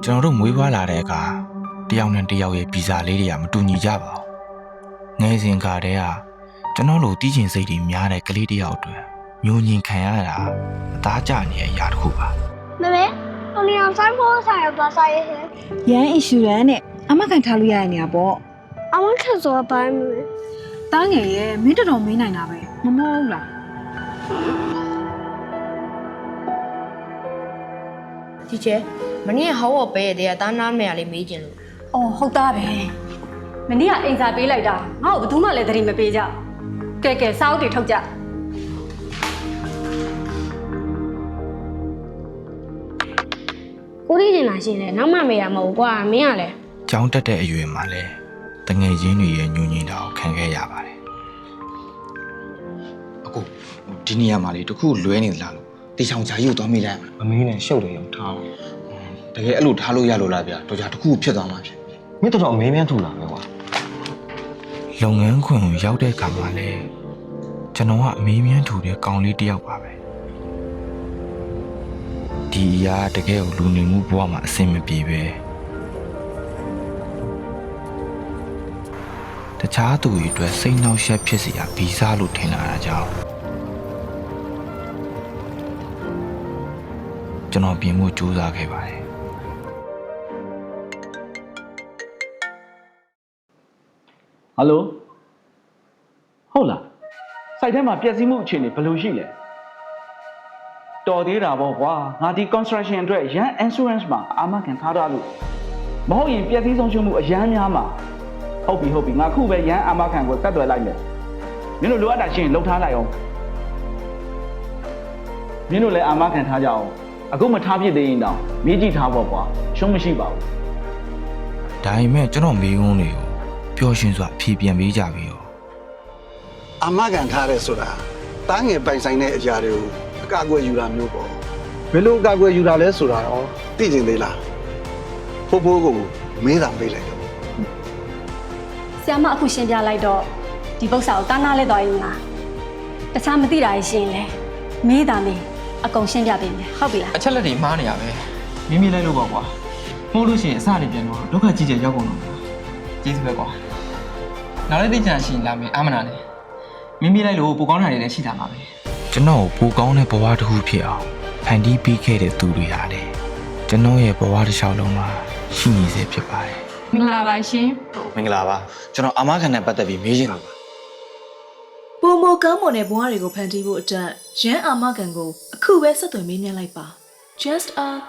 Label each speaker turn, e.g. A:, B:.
A: ကျွန်တော်တို့မွေးဖွားလာတဲ့အခါတယောက်နဲ့တယောက်ရဲ့ဗီဇာလေးတွေကမတူညီကြပါဘူးငယ်စဉ်ကတည်းကကျွန်တော်တို့တီးချင်စိတ်တွေများတဲ့ကလေးတယောက်အတွက်မျိုးညင်ခံရတာအသားကျနေတဲ့အရာတစ်ခုပါ
B: 妹妹，我领养三坡才有多少一些？
C: ရန်အီရှူရန်နဲ့အမကန်ထားလို့ရတဲ့နေရာပေါ့
B: 俺们去做班妹妹。
C: တားငယ်ရဲ့မင်းတော်မင်းနိုင်တာပဲမမောဘူးလား
D: ဒီကျဲမနေ့ဟောဝပဲတဲ့တားနားမယ်လေးမေးကျင်လို့
E: အော်ဟုတ်သားပဲမနေ့ကအိမ်စာပေးလိုက်တာငါ့ကိုဘယ်သူမှလည်းသတိမပေးကြကဲကဲစာအုပ်တွေထုတ်ကြ
B: ကိုရီးတင်လာရှင်လေနောက်မှမေးရမဟုတ်ကွာမင်းကလည်း
A: ကျောင်းတက်တဲ့အရွယ်မှာလဲတငယ်ချင်းတွေရဲ့ညှို့ညင်တာကိုခံခဲ့ရပါတယ်အခုဒီနေရာမှာလေတခုလွဲနေသလားလို့တေချောင်ဂျာယူသွားမိလိုက်မှာ
F: မမင်းနဲ့ရှုပ်တယ်ရောထားတယ်တကယ်အဲ့လိုထားလို့ရလို့လားဗျာတော့ကြာတခုဖြစ်သွားမှာဖြစ်မင်းတော်တော်အမေးမြန်းထူလာပဲကွာ
A: လုပ်ငန်းခွင်ကိုရောက်တဲ့အခါမှာလဲကျွန်တော်ကအမေးမြန်းထူတဲ့ကောင်လေးတစ်ယောက်ပါပဲဒီအရာတကယ်ကိုလူနေမှုဘဝမှာအဆင်မပြေပဲတခြားသူတွေအတွက်စိတ်နှောက်ယှက်ဖြစ်စရာဗီဇလို့ထင်လာတာကြောင့်ကျွန်တော်ပြင်ဖို့ကြိုးစားခဲ့ပါတယ်
G: ဟယ်လိုဟုတ်လားစိုက်ထဲမှာပျက်စီးမှုအခြေအနေဘယ်လိုရှိလဲတော်သေးတာပေါ့ကွာငါဒီ construction အတွက်ရန် insurance မှာအာမခံထားရလို့မဟုတ်ရင်ပျက်စီးဆုံးရှုံးမှုအရန်များမှာဟုတ်ပြီငါခုပဲရန်အာမခံကိုဆက်သွယ်လိုက်မယ်မင်းတို့လိုအပ်တာရှိရင်လှုပ်ထားလိုက်အောင်မင်းတို့လည်းအာမခံထားကြအောင်အခုမထားဖြစ်သေးရင်တော့မေးကြည့်ထားပေါ့ကွာရှုံးမရှိပါဘူး
A: ဒါပေမဲ့ကျွန်တော်မေးခွန်းတွေကိုပျော်ရွှင်စွာဖြေပြန်ပေးကြပြီးတော့
H: အမကန်ထားရဲဆိုတာတားငယ်ပိုင်ဆိုင်တဲ့အရာတွေကိုအကာအကွယ်ယူတာမျိုးပေါ့ဘယ်လိုအကာအကွယ်ယူတာလဲဆိုတာတော့သိကျင်သေးလားဖိုးဖိုးကိုမေးတာမေးလိုက်တော့
E: ဆရာမအခုရှင်းပြလိုက်တော့ဒီပု္ပ္ပစာကိုတားနာလဲသွားရင်လားတခြားမသိတာရှင်းလဲမေးတာမေးအကုန်ရှင်းပြပေးမယ်ဟုတ်ပြီလား
I: အချက်လက်တွေမှားနေရပဲမိမိလိုက်လို့ပေါ့ကွာမှုလို့ရှိရင်အစနေပြန်တော့ဒုက္ခကြီးကျယ်ရောက်ကုန်တော့ကျေးဇူးပဲကွာနောက်လည်းသိကြရှိရင်လာမယ်အာမနာနဲ့မိမိလိုက်လို့ပိုကောင်းတာတွေလည်းရှိတာမှာပဲ
A: ကျွန်တော်ကိုပိုကောင်းတဲ့ဘဝတစ်ခုဖြစ်အောင်ဖန်တီးပေးခဲ့တဲ့သူတွေဟာလေကျွန်တော်ရဲ့ဘဝတစ်လျှောက်လုံးမှာရှိနေစေဖြစ်ပါတယ်
E: မင်္ဂလာပါရှင်
F: မင်္ဂလာပါကျွန်တော်အာမခံနဲ့ပတ်သက်ပြီးမေးချင်လို့ပါ
J: ပုံမကောင်းမွန်တဲ့ဘဝတွေကိုဖန်တီးဖို့အတွက်ရန်အာမခံကိုအခုပဲဆက်သွယ်မေးမြန်းလိုက်ပါ Just Arc